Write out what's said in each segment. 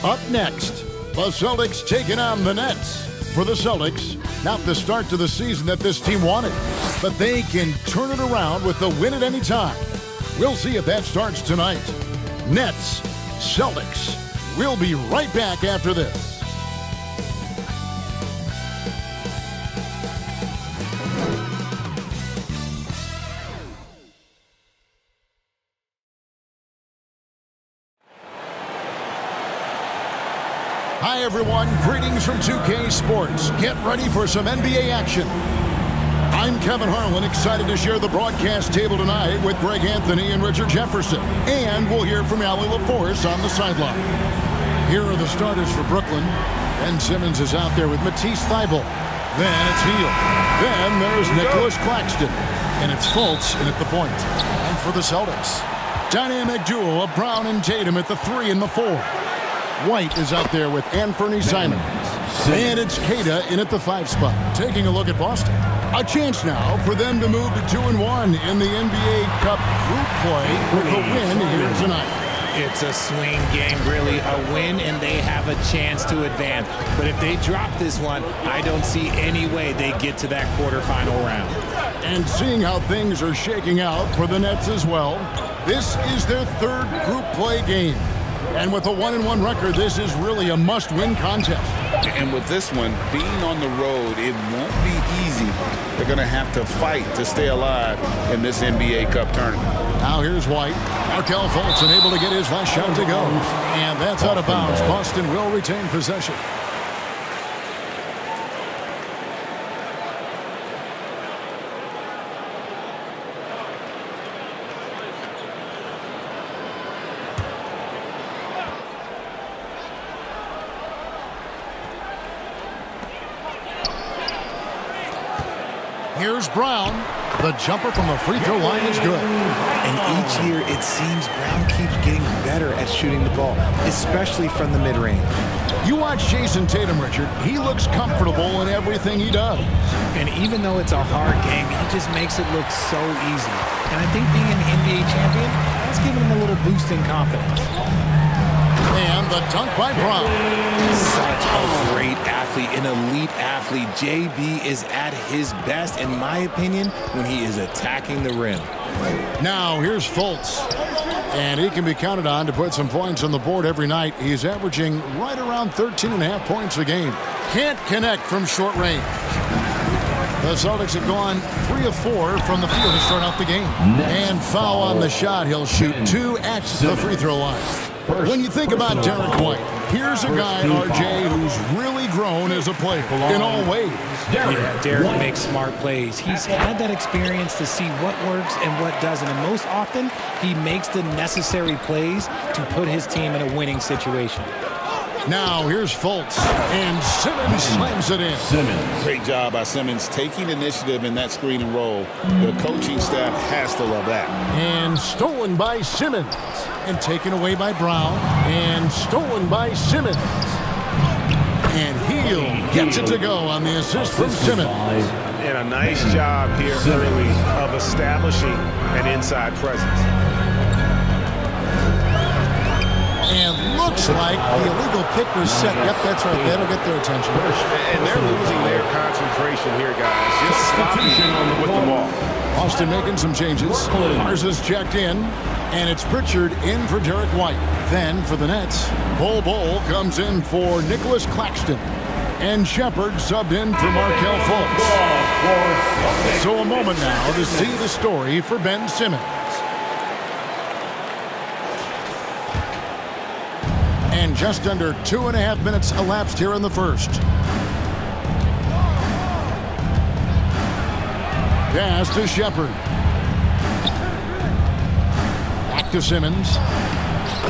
Up next, the Celtics taking on the Nets. For the Celtics, not the start to the season that this team wanted, but they can turn it around with the win at any time. We'll see if that starts tonight. Nets, Celtics. We'll be right back after this. Hi, everyone. Greetings from 2K Sports. Get ready for some NBA action. I'm Kevin Harlan, excited to share the broadcast table tonight with Greg Anthony and Richard Jefferson. And we'll hear from Allie LaForce on the sideline. Here are the starters for Brooklyn. Ben Simmons is out there with Matisse Thybulle. Then it's Hield. Then there's Nicholas Claxton. And it's Fultz in at the point. And for the Celtics, dynamic duo of Brown and Tatum at the 3 and the 4. White is out there with Anthony Simons. And it's Queta in at the 5 spot. Taking a look at Boston. A chance now for them to move to 2-1 in the NBA Cup group play with a win here tonight. It's a swing game, really. A win, and they have a chance to advance. But if they drop this one, I don't see any way they get to that quarterfinal round. And seeing how things are shaking out for the Nets as well, this is their 3rd group play game. And with a 1-1 record, this is really a must-win contest. And with this one, being on the road, it won't be easy. They're going to have to fight to stay alive in this NBA Cup tournament. Now here's White. Markelle Fultz unable to get his last shot to go. And that's out of bounds. Boston will retain possession. Here's Brown. The jumper from the free throw line is good. And each year it seems Brown keeps getting better at shooting the ball, especially from the mid-range. You watch Jason Tatum, Richard. He looks comfortable in everything he does. And even though it's a hard game, he just makes it look so easy. And I think being an NBA champion, that's giving him a little boost in confidence. And the dunk by Brown. Such a great athlete, an elite athlete. JB is at his best, in my opinion, when he is attacking the rim. Now here's Fultz. And he can be counted on to put some points on the board every night. He's averaging right around 13.5 points a game. Can't connect from short range. The Celtics have gone 3 of 4 from the field to start out the game. And foul on the shot. He'll shoot 2 at the free throw line. When you think about Derek White, here's a guy, RJ, who's really grown as a player in all ways. Yeah, Derek makes smart plays. He's had that experience to see what works and what doesn't. And most often, he makes the necessary plays to put his team in a winning situation. Now here's Fultz, and Simmons slams it in. Great job by Simmons taking initiative in that screen and roll. The coaching staff has to love that. And stolen by Simmons. And taken away by Brown. And stolen by Simmons. And Hield gets it to go on the assist from Simmons. And a nice job here early of establishing an inside presence. And looks like the illegal kick was set. Yep, that's right. That'll get their attention. And they're losing their concentration here, guys. Just stopping with the ball. Austin making some changes. Mars is checked in. And it's Pritchard in for Derek White. Then for the Nets, Bol comes in for Nicholas Claxton. And Shepard subbed in for Markelle Fultz. So a moment now to see the story for Ben Simmons. And just under 2.5 minutes elapsed here in the first. Pass to Shepard. Back to Simmons.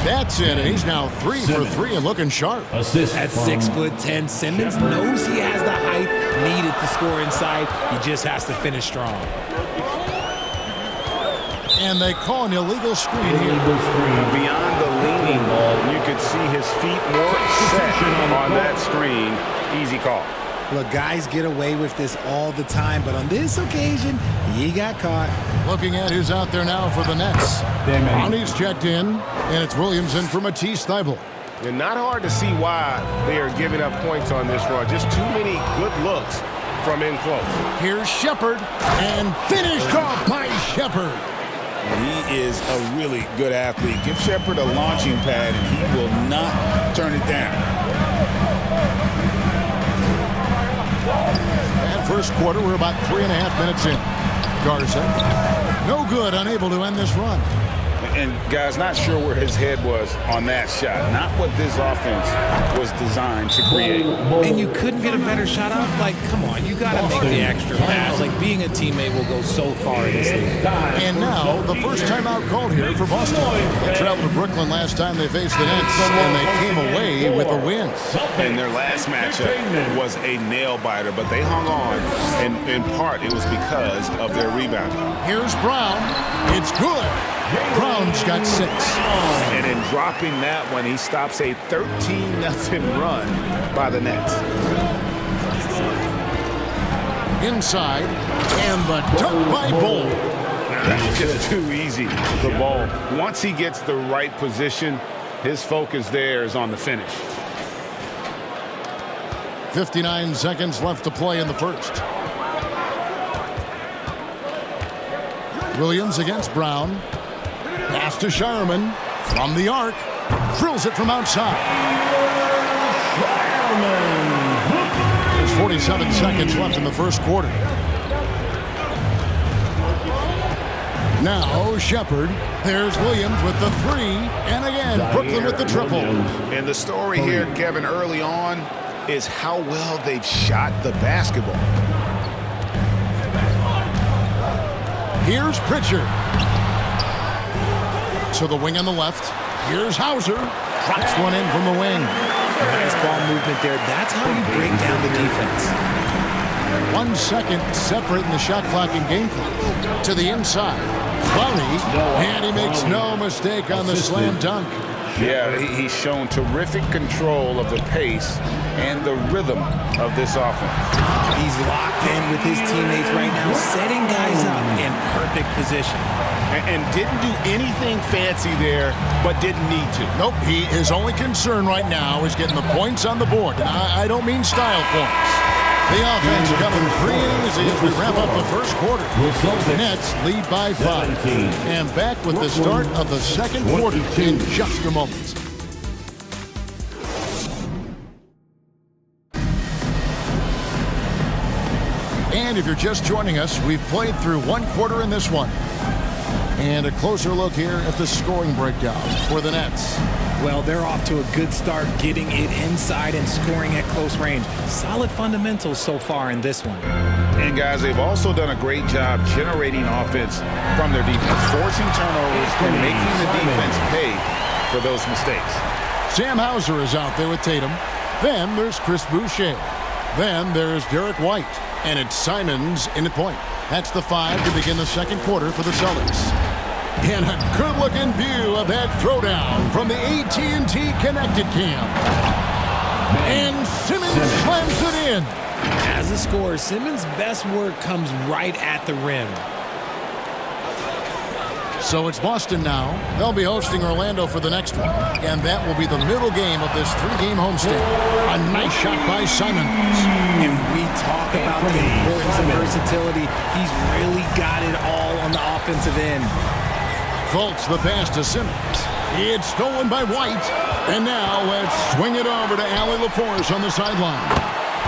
That's it. And he's now 3 for 3 and looking sharp. Assist at 6'10", Simmons knows he has the height needed to score inside. He just has to finish strong. And they call an illegal screen here. Beyond the leaning, you could see his feet more set on that screen. Easy call. Look, guys get away with this all the time, but on this occasion, he got caught. Looking at who's out there now for the Nets. Ronnie's checked in, and it's Williams in for Matisse Thybulle. And not hard to see why they are giving up points on this run. Just too many good looks from in close. Here's Shepard, and finished off by Shepard. He is a really good athlete. Give Shepard a launching pad, and he will not turn it down. And first quarter, we're about 3.5 minutes in. Garza, no good, unable to end this run. And, guys, not sure where his head was on that shot. Not what this offense was designed to create. And you couldn't get a better shot off? Like, come on, you got to make the extra pass. Like, being a teammate will go so far in this league. And now, the first timeout called here for Boston. They traveled to Brooklyn last time they faced the Nets, and they came away with a win. And their last matchup was a nail-biter, but they hung on, and in part it was because of their rebound. Here's Brown. It's good. Brown's got 6. And in dropping that one, he stops a 13-0 run by the Nets. Inside, and the dunk by Bull. That's just too easy, the ball. Once he gets the right position, his focus there is on the finish. 59 seconds left to play in the first. Williams against Brown. Pass to Shireman from the arc. Drills it from outside. There's 47 seconds left in the first quarter. Now Shepard. There's Williams with the 3. And again, Brooklyn with the triple. And the story here, Kevin, early on is how well they've shot the basketball. Here's Pritchard. To the wing on the left. Here's Hauser. Drops one in from the wing. Nice ball movement there. That's how you break down the defense. 1 second separating the shot clock and game clock. To the inside. Clowney. And he makes no mistake on the slam dunk. Yeah, he's shown terrific control of the pace and the rhythm of this offense. He's locked in with his teammates right now, setting guys up in perfect position. And didn't do anything fancy there, but didn't need to. Nope, his only concern right now is getting the points on the board. And I don't mean style points. The offense coming free and easy as we wrap up the first quarter. The Nets lead by 5. And back with the start of the second quarter in just a moment. And if you're just joining us, we've played through one quarter in this one. And a closer look here at the scoring breakdown for the Nets. Well, they're off to a good start, getting it inside and scoring at close range. Solid fundamentals so far in this one. And, guys, they've also done a great job generating offense from their defense, forcing turnovers and making the defense pay for those mistakes. Sam Hauser is out there with Tatum. Then there's Chris Boucher. Then there's Derek White. And it's Simons in the point. That's the 5 to begin the second quarter for the Celtics. And a good-looking view of that throwdown from the AT&T Connected Cam. And Simmons slams it in. As a scorer, Simmons' best work comes right at the rim. So it's Boston now. They'll be hosting Orlando for the next one. And that will be the middle game of this 3-game homestand. A nice shot by Simons. And we talk about the importance of versatility. He's really got it all on the offensive end. Fultz the pass to Simmons. It's stolen by White. And now let's swing it over to Allie LaForce on the sideline.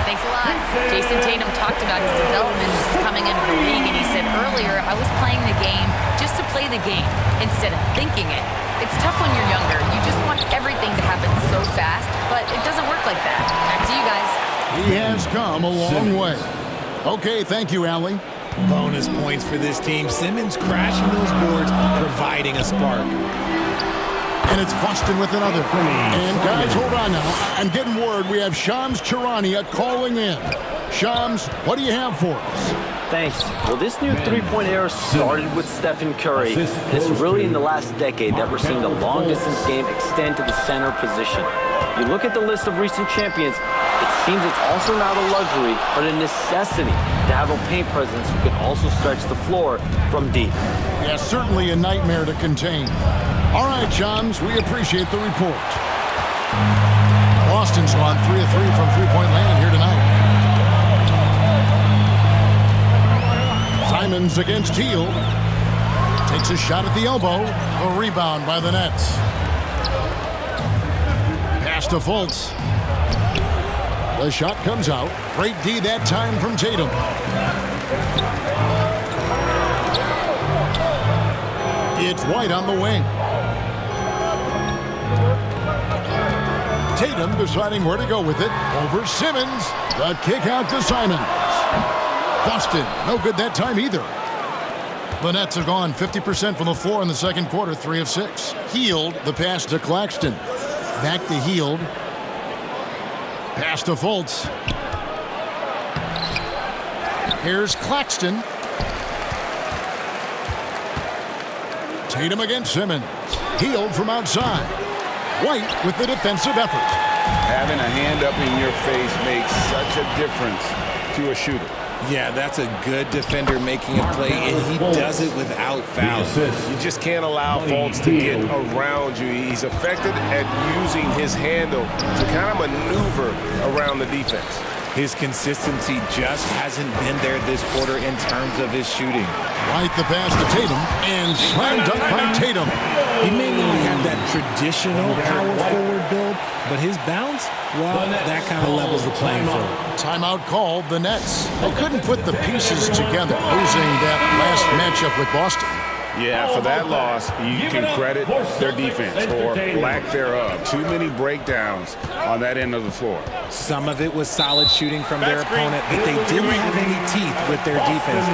Thanks a lot. Jason Tatum talked about his development just coming into the league, and he said earlier, I was playing the game just to play the game instead of thinking it. It's tough when you're younger. You just want everything to happen so fast, but it doesn't work like that. Back to you guys. He has come a long way. Okay, thank you, Allie. Bonus points for this team. Simmons crashing those boards, providing a spark. And it's Boston with another. And guys, hold on now. I'm getting word we have Shams Charania calling in. Shams, what do you have for us? Thanks. Well, this new three-point era started with Stephen Curry. It's really in the last decade that we're seeing the long-distance game extend to the center position. You look at the list of recent champions, it seems it's also not a luxury, but a necessity to have a paint presence who can also stretch the floor from deep. Yeah, certainly a nightmare to contain. All right, Shams, we appreciate the report. Boston's gone 3 of 3 from three-point land here tonight. Simons against Hield. Takes a shot at the elbow. A rebound by the Nets. Pass to Fultz. The shot comes out. Great D that time from Tatum. It's White on the wing. Tatum deciding where to go with it. Over Simmons. The kick out to Simons. Boston, no good that time either. The Nets have gone 50% from the floor in the second quarter, 3 of 6. Hield, the pass to Claxton. Back to Hield. Pass to Fultz. Here's Claxton. Tatum against Simmons. Hield from outside. White with the defensive effort. Having a hand up in your face makes such a difference to a shooter. Yeah, that's a good defender making a play, and he does it without fouling. You just can't allow Fultz to get around you. He's effective at using his handle to kind of maneuver around the defense. His consistency just hasn't been there this quarter in terms of his shooting. White the pass to Tatum, and slam dunk by Tatum. He may not have that traditional power forward build, but his bounce, well, that kind of levels the playing field. Timeout called the Nets. They couldn't put the pieces together, losing that last matchup with Boston. Yeah, for that loss, you can credit their defense or lack thereof. Too many breakdowns on that end of the floor. Some of it was solid shooting from their opponent, but they didn't have any teeth with their defense.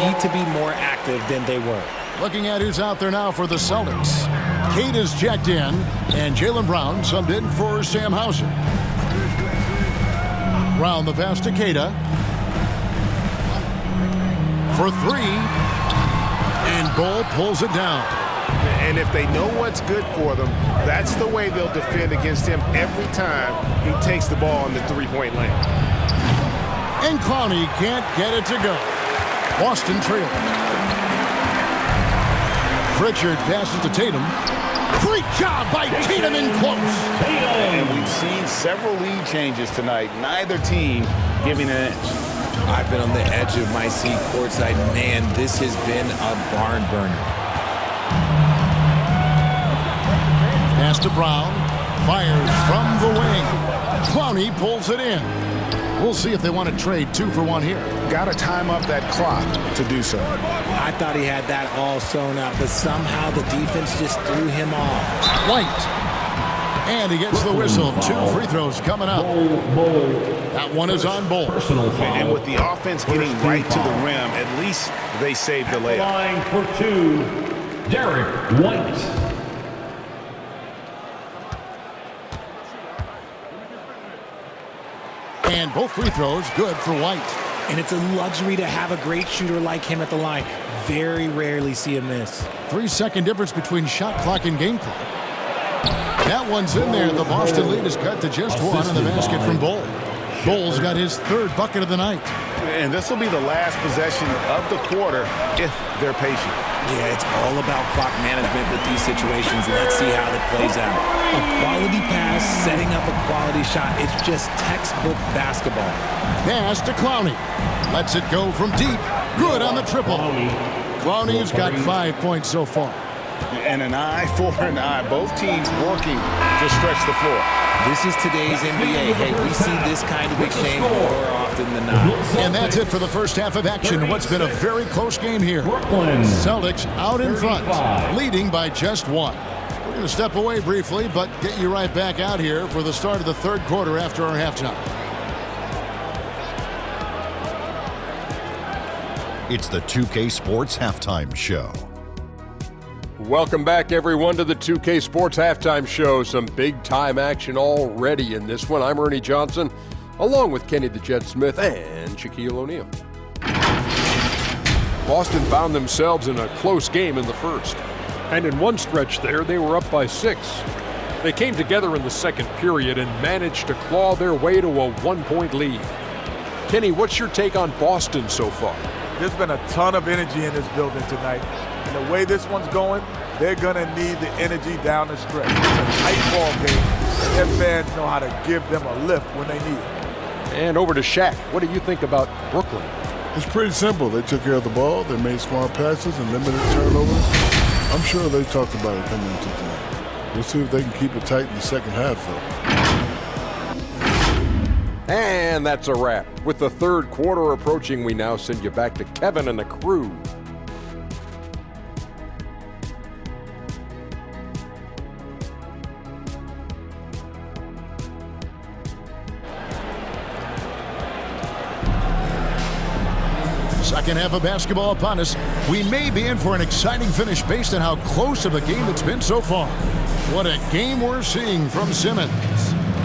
Need to be more active than they were. Looking at who's out there now for the Celtics. Cade is checked in, and Jaylen Brown subbed in for Sam Hauser. Brown the pass to Queta. For 3. And Bull pulls it down. And if they know what's good for them, that's the way they'll defend against him every time he takes the ball in the three-point lane. And Clowney can't get it to go. Boston trails. Pritchard passes to Tatum. Great job by Tatum in close. And we've seen several lead changes tonight. Neither team giving an inch. I've been on the edge of my seat courtside. Man, this has been a barn burner. Pass to Brown. Fires from the wing. Clowney pulls it in. We'll see if they want to trade 2 for 1 here. Got to time up that clock to do so. I thought he had that all sewn up, but somehow the defense just threw him off. White. And he gets the whistle. 2 free throws coming up. That one is on Bull. And with the offense getting right to the rim, at least they saved the layup. Line for 2, Derek White. And both free throws good for White. And it's a luxury to have a great shooter like him at the line. Very rarely see a miss. 3-second difference between shot clock and game clock. That one's in there. The Boston lead is cut to just 1 on the basket from Bull. Bull's got his 3rd bucket of the night. And this will be the last possession of the quarter if they're patient. Yeah, it's all about clock management with these situations. Let's see how it plays out. A quality pass, setting up a quality shot. It's just textbook basketball. Pass to Clowney. Lets it go from deep. Good on the triple. Clowney's got 5 points so far. And an eye for an eye. Both teams working to stretch the floor. This is today's NBA. Hey, we see this kind of exchange more often than not. And that's it for the first half of action. What's been a very close game here. Celtics out in front, leading by just 1. We're going to step away briefly, but get you right back out here for the start of the 3rd quarter after our halftime. It's the 2K Sports Halftime Show. Welcome back, everyone, to the 2K Sports Halftime Show. Some big-time action already in this one. I'm Ernie Johnson, along with Kenny the Jet Smith and Shaquille O'Neal. Boston found themselves in a close game in the first. And in one stretch there, they were up by 6. They came together in the second period and managed to claw their way to a 1-point lead. Kenny, what's your take on Boston so far? There's been a ton of energy in this building tonight. And the way this one's going, they're going to need the energy down the stretch. It's a tight ball game. Their fans know how to give them a lift when they need it. And over to Shaq. What do you think about Brooklyn? It's pretty simple. They took care of the ball, they made smart passes and limited turnovers. I'm sure they talked about it coming into tonight. We'll see if they can keep it tight in the second half, though. And that's a wrap. With the third quarter approaching, we now send you back to Kevin and the crew. Second half of basketball upon us. We may be in for an exciting finish based on how close of a game it's been so far. What a game we're seeing from Simmons.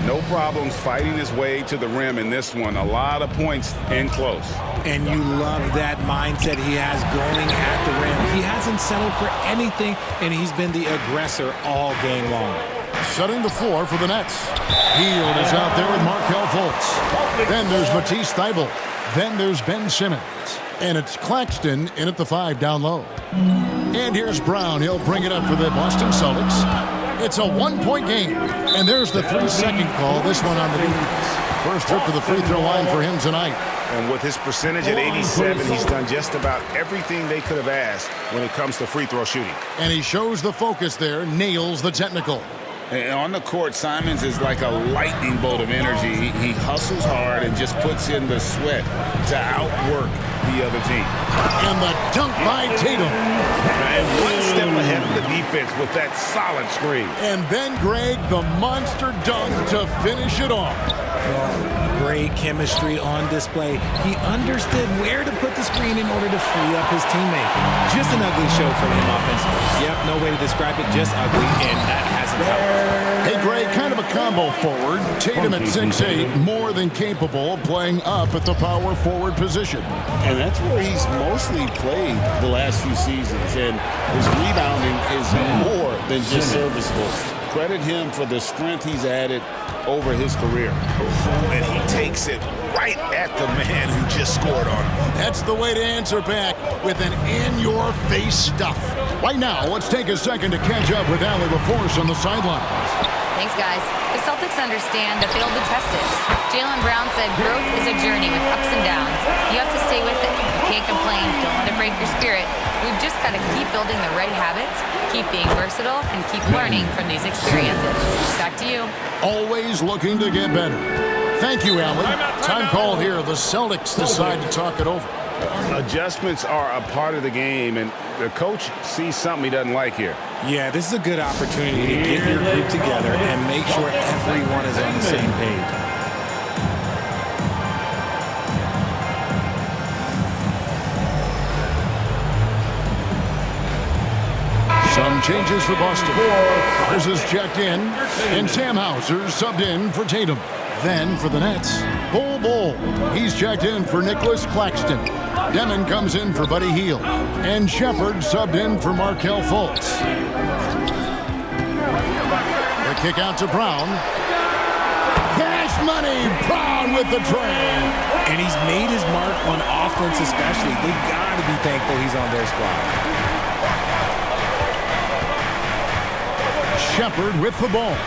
No problems fighting his way to the rim in this one. A lot of points in close. And you love that mindset he has going at the rim. He hasn't settled for anything, and he's been the aggressor all game long. Setting the floor for the Nets. Hield is out there with Markelle Fultz. Then there's Matisse Thybulle. Then there's Ben Simmons. And it's Claxton in at the 5 down low. And here's Brown. He'll bring it up for the Boston Celtics. It's a 1-point game. And there's the 3-second call. This one on the defense. First trip to the free throw line for him tonight. And with his percentage at 87, he's done just about everything they could have asked when it comes to free throw shooting. And he shows the focus there, nails the technical. And on the court, Simons is like a lightning bolt of energy. He hustles hard and just puts in the sweat to outwork the other team. And the dunk by Tatum. And one step ahead of the defense with that solid screen. And then Greg, the monster dunk to finish it off. Great chemistry on display. He understood where to put the screen in order to free up his teammate. Just an ugly show from him offensively. Yep, no way to describe it, just ugly, and that hasn't helped. Hey, Greg, kind of a combo forward. Tatum at 6'8", more than capable of playing up at the power forward position. And that's where he's mostly played the last few seasons. And his rebounding is more than just serviceable. Credit him for the strength he's added over his career. And he takes it right at the man who just scored on him. That's the way to answer back with an in-your-face stuff. Right now, let's take a second to catch up with Allie LaForce on the sidelines. Thanks, guys. The Celtics understand that they'll be tested. Jaylen Brown said growth is a journey with ups and downs. You have to stay with it. You can't complain. Don't let it break your spirit. We've just got to keep building the right habits, keep being versatile, and keep learning from these experiences. Back to you. Always looking to get better. Thank you, Allie. Time called here. The Celtics decide to talk it over. Adjustments are a part of the game, and the coach sees something he doesn't like here. Yeah, this is a good opportunity to get your group together and make sure everyone is on the same page. Some changes for Boston. This is checked in, and Sam Hauser subbed in for Tatum. Then for the Nets, Bol. He's checked in for Nicholas Claxton. Demon comes in for Buddy Hield. And Shepard subbed in for Markelle Fultz. The kick out to Brown. Cash money, Brown with the tray. And he's made his mark on offense especially. They've got to be thankful he's on their squad. Shepard with the ball.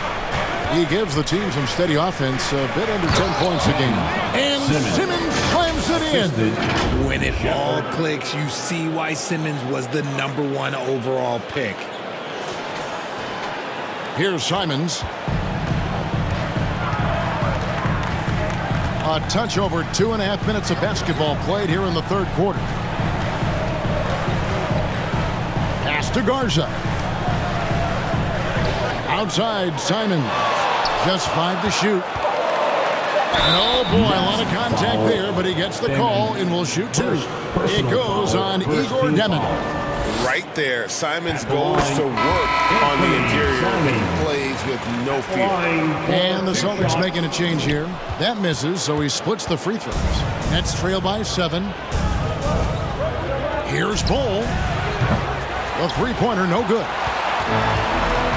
He gives the team some steady offense, a bit under 10 points a game. And Simmons slams it in. When it all clicks, you see why Simmons was the #1 overall pick. Here's Simons. A touch over 2.5 minutes of basketball played here in the third quarter. Pass to Garza. Outside, Simons. Just 5 to shoot. And oh boy, a lot of contact there, but he gets the call and will shoot 2. It goes on Igor Demon. Right there, Simons goes to work on the interior and plays with no fear. And the Celtics making a change here. That misses, so he splits the free throws. Nets trail by 7. Here's Bol. The three-pointer, no good.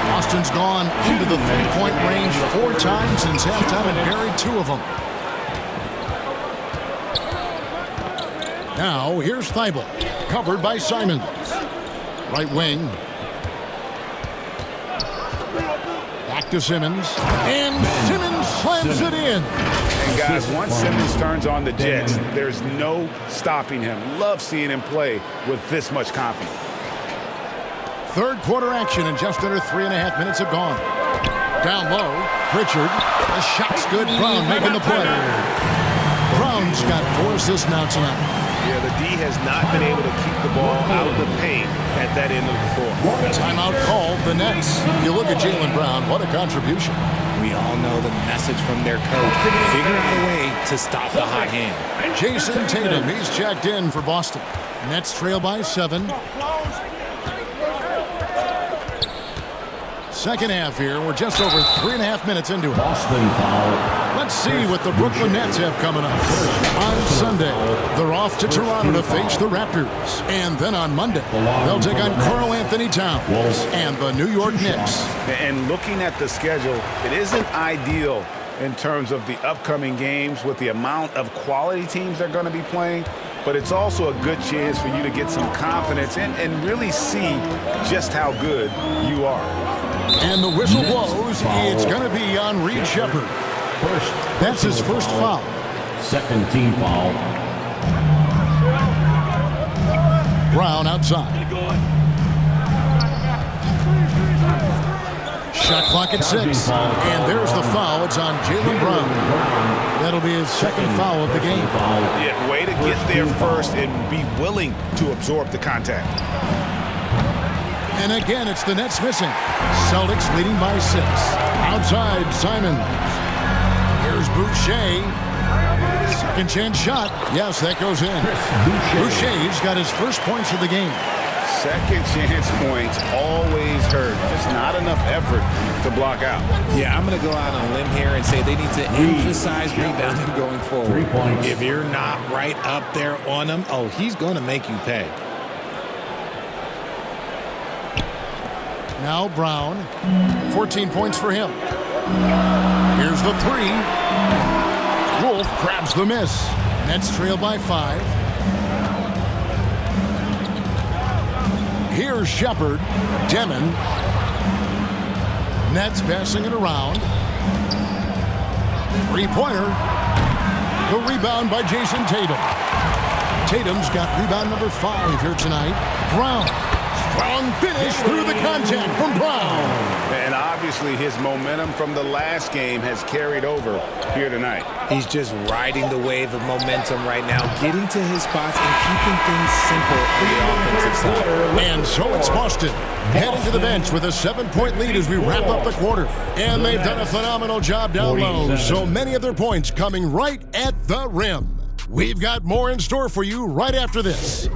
Boston's gone into the three-point range 4 times since halftime and buried 2 of them. Now, here's Thybulle, covered by Simons. Right wing. Back back to Simmons. And Simmons slams it in. And guys, once Simmons turns on the Jets, there's no stopping him. Love seeing him play with this much confidence. Third quarter action, and just under 3.5 minutes have gone. Down low, Pritchard. The shot's good. Brown making the play. Brown's got 4 assists now tonight. Yeah, the D has not been able to keep the ball out of the paint at that end of the floor. Timeout called, the Nets. You look at Jaylen Brown, what a contribution. We all know the message from their coach. Figure out a way to stop the hot hand. Jason Tatum, he's checked in for Boston. Nets trail by 7. Second half here. We're just over 3.5 minutes into it. Boston foul. Let's see what the Brooklyn Nets have coming up. On Sunday, they're off to Toronto to face the Raptors. And then on Monday, they'll take on Karl Anthony Towns and the New York Knicks. And looking at the schedule, it isn't ideal in terms of the upcoming games with the amount of quality teams they're going to be playing. But it's also a good chance for you to get some confidence and really see just how good you are. And the whistle blows. It's going to be on Reed Sheppard. That's his first foul. Second team foul. Brown outside. Shot clock at 6. And there's the foul. It's on Jaylen Brown. That'll be his second foul of the game. Yeah, way to get there first and be willing to absorb the contact. And again, it's the Nets missing. Celtics leading by 6. Outside, Simons. Here's Boucher. Second chance shot. Yes, that goes in. Boucher's got his first points of the game. Second chance points always hurt. Just not enough effort to block out. Yeah, I'm going to go out on a limb here and say they need to emphasize rebounding going forward. 3 points. If you're not right up there on him, oh, he's going to make you pay. Now Brown, 14 points for him. Here's the 3. Wolf grabs the miss. Nets trail by 5. Here's Sheppard. Demon. Nets passing it around. 3-pointer. The rebound by Jason Tatum. Tatum's got rebound number 5 here tonight. Brown. Strong finish through the contact from Brown. And obviously his momentum from the last game has carried over here tonight. He's just riding the wave of momentum right now, getting to his spots and keeping things simple on the offensive side. And so it's Boston heading to the bench with a 7-point lead as we wrap up the quarter. And they've done a phenomenal job down low. So many of their points coming right at the rim. We've got more in store for you right after this.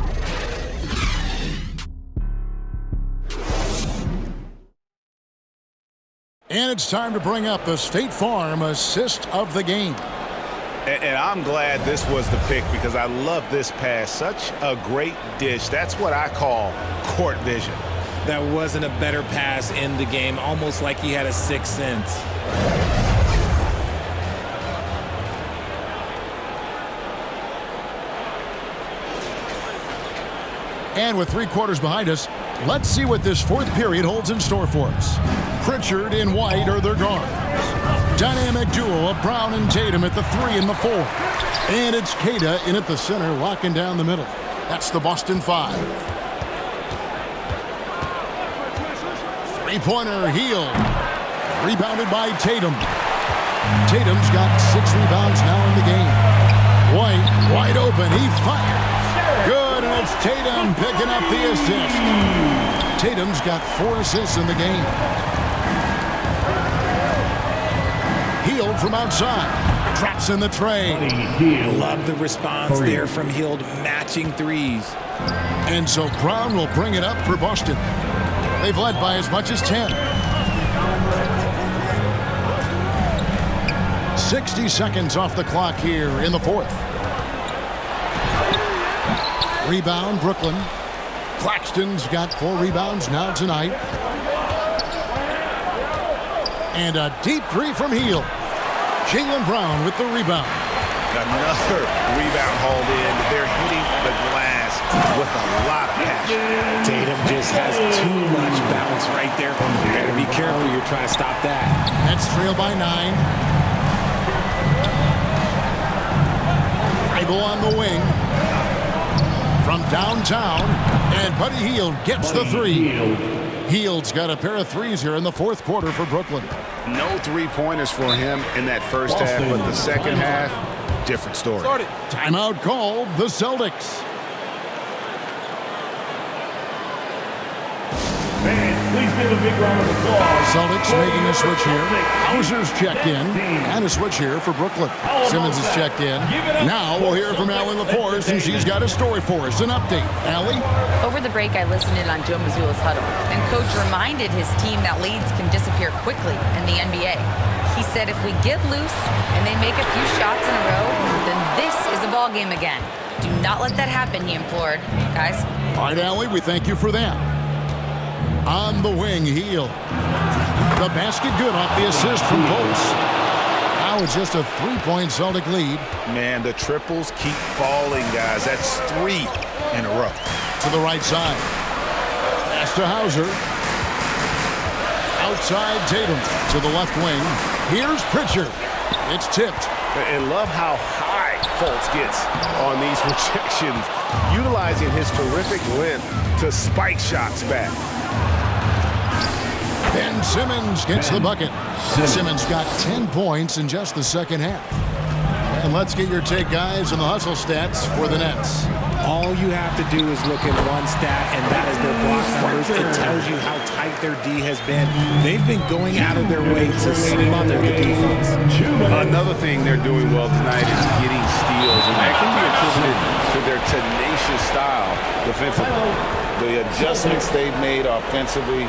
And it's time to bring up the State Farm assist of the game. And I'm glad this was the pick because I love this pass. Such a great dish. That's what I call court vision. That wasn't a better pass in the game, almost like he had a sixth sense. And with 3 quarters behind us, let's see what this fourth period holds in store for us. Pritchard and White are their guards. Dynamic duo of Brown and Tatum at the 3 and the 4. And it's Queta in at the center, locking down the middle. That's the Boston 5. 3-pointer, Hield. Rebounded by Tatum. Tatum's got 6 rebounds now in the game. White, wide open, he fires. Good, and it's Tatum picking up the assist. Tatum's got 4 assists in the game. Hield from outside. Traps in the tray. Love the response there from Hield, matching threes. And so Brown will bring it up for Boston. They've led by as much as 10. 60 seconds off the clock here in the fourth. Rebound, Brooklyn. Claxton's got 4 rebounds now tonight. And a deep 3 from Hield. Jaylen Brown with the rebound. Another rebound hauled in. They're hitting the glass with a lot of passion. Tatum just has too much bounce right there. You better be careful. You're trying to stop that. Nets trail by 9. Dribble on the wing. From downtown. And Buddy Hield gets the 3. Hield's got a pair of threes here in the fourth quarter for Brooklyn. No three-pointers for him in that first half, but the second half, different story. Timeout called, the Celtics. Please give a big round of applause. Celtics making a switch here. Hauser's checked in. And a switch here for Brooklyn. Simmons is checked in. Now we'll hear from Allie LaForce, and she's got a story for us. An update. Allie? Over the break, I listened in on Joe Mazzulla's huddle, and Coach reminded his team that leads can disappear quickly in the NBA. He said if we get loose and they make a few shots in a row, then this is a ball game again. Do not let that happen, he implored. Guys? All right, Allie, we thank you for that. On the wing, Hield. The basket good off the assist from Fultz. Now it's just a 3-point Celtic lead. Man, the triples keep falling, guys. That's 3 in a row. To the right side. Pass to Hauser. Outside Tatum to the left wing. Here's Pritchard. It's tipped. And love how high Fultz gets on these rejections, utilizing his terrific length to spike shots back. Ben Simmons gets the bucket. Simmons got 10 points in just the second half. And let's get your take, guys, on the hustle stats for the Nets. All you have to do is look at one stat, and that is their block numbers. It tells you how tight their D has been. They've been going out of their way to smother the defense. Another thing they're doing well tonight is getting steals, and that can be attributed to their tenacious style defensively. The adjustments they've made offensively,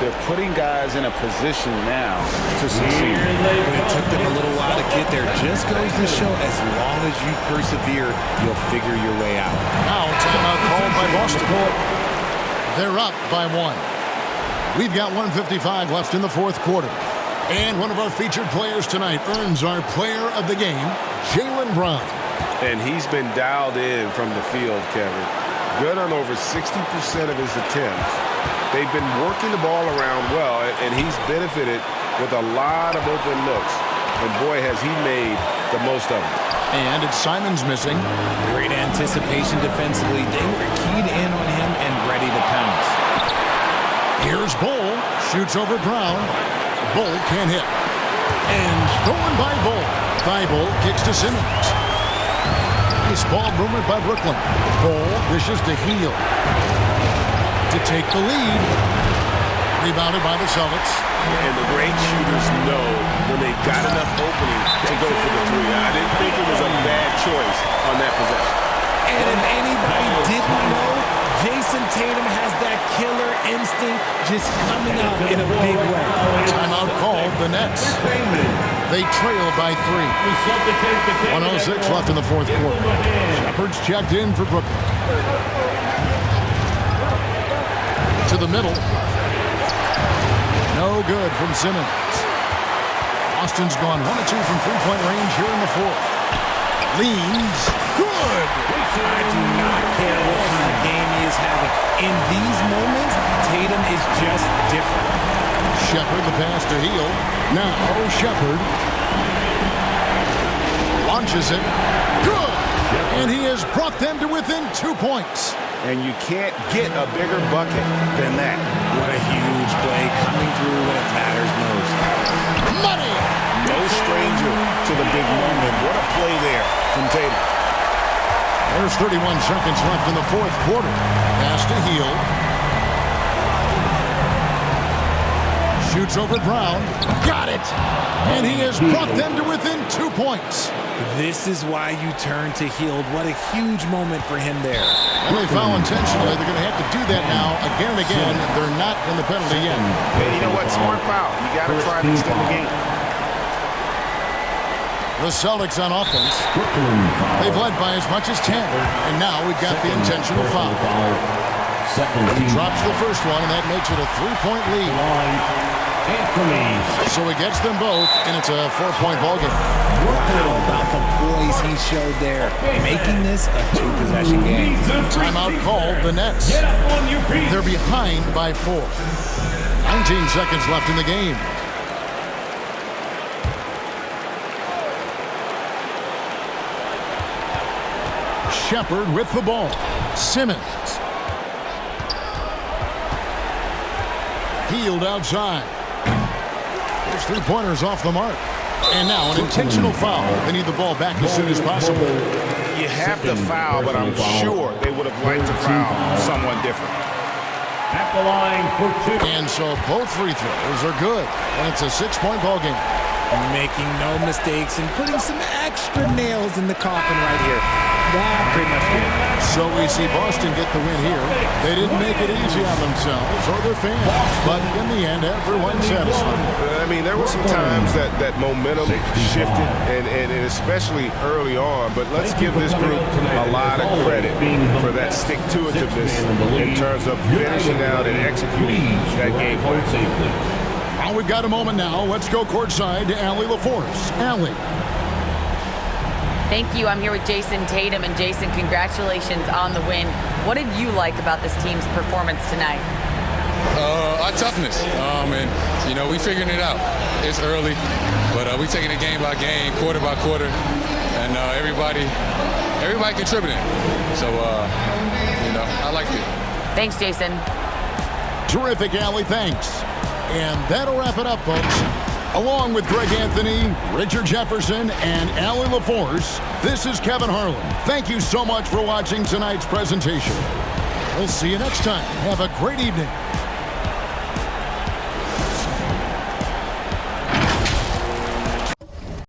they're putting guys in a position now to succeed. But it took them a little while to get there. Just goes to show, as long as you persevere, you'll figure your way out. Now timeout called by Boston. They're up by 1. We've got 1:55 left in the fourth quarter. And one of our featured players tonight earns our player of the game, Jaylen Brown. And he's been dialed in from the field, Kevin. Good on over 60% of his attempts. They've been working the ball around well, and he's benefited with a lot of open looks. And boy, has he made the most of it. And it's Simons missing. Great anticipation defensively. They were keyed in on him and ready to pounce. Here's Bull. Shoots over Brown. Bull can't hit. And stolen by Bull. Thibault kicks to Simmons. Nice ball movement by Brooklyn. Bull dishes to Hield. To take the lead. Rebounded by the Celtics. And the great shooters know when they've got enough opening to go for the 3. I didn't think it was a bad choice on that possession. And if anybody didn't know, Jason Tatum has that killer instinct just coming out in a big way. Timeout called the Nets. They trail by 3. 1:06 left in the fourth quarter. Shepard's checked in for Brooklyn. To the middle. No good from Simmons. Austin's gone 1 of 2 from three-point range here in the fourth. Leans. Good. I do not care what kind of game he is having. In these moments, Tatum is just different. Shepard the pass to Hield. Now Shepard launches it. Good. And he has brought them to within 2 points. And you can't get a bigger bucket than that. What a huge play coming through when it matters most. Money! No stranger to the big moment. What a play there from Tatum. There's 31 seconds left in the fourth quarter. Pass to Hield. Shoots over Brown. Got it! And he has brought them to within 2 points. This is why you turn to Hield. What a huge moment for him there. And they foul intentionally. They're going to have to do that now again and again. They're not in the penalty yet. Hey, you know what? Smart foul. You got to try to extend the game. The Celtics on offense. They've led by as much as 10. And now we've got the intentional foul. He drops the first one, and that makes it a 3-point lead. So he gets them both, and it's a 4-point ball game. How about the poise he showed there, making this a 2-possession game. Timeout called the Nets. They're behind by 4. 19 seconds left in the game. Shepard with the ball. Simmons. Healed outside. There's 3-pointers off the mark. And now an intentional foul. They need the ball back as soon as possible. You have to foul, but I'm sure they would have liked to foul someone different. At the line for 2. And so both free throws are good. And it's a 6-point ball game. Making no mistakes and putting some extra nails in the coffin right here. That pretty much did it. So we see Boston get the win here. They didn't make it easy on themselves or their fans. But in the end, everyone's satisfied. I mean, there were some times that momentum shifted, and especially early on. But let's give this group a lot of credit for that stick-to-itiveness in terms of finishing out and executing that game plan. Well, we've got a moment now. Let's go courtside to Allie LaForce. Allie. Thank you. I'm here with Jason Tatum. And Jason, congratulations on the win. What did you like about this team's performance tonight? Our toughness. And, you know, we figuring it out. It's early, but we taking it game by game, quarter by quarter. And everybody contributing. So, you know, I liked it. Thanks, Jason. Terrific, Allie. Thanks. And that'll wrap it up, folks. Along with Greg Anthony, Richard Jefferson, and Allie LaForce, this is Kevin Harlan. Thank you so much for watching tonight's presentation. We'll see you next time. Have a great evening.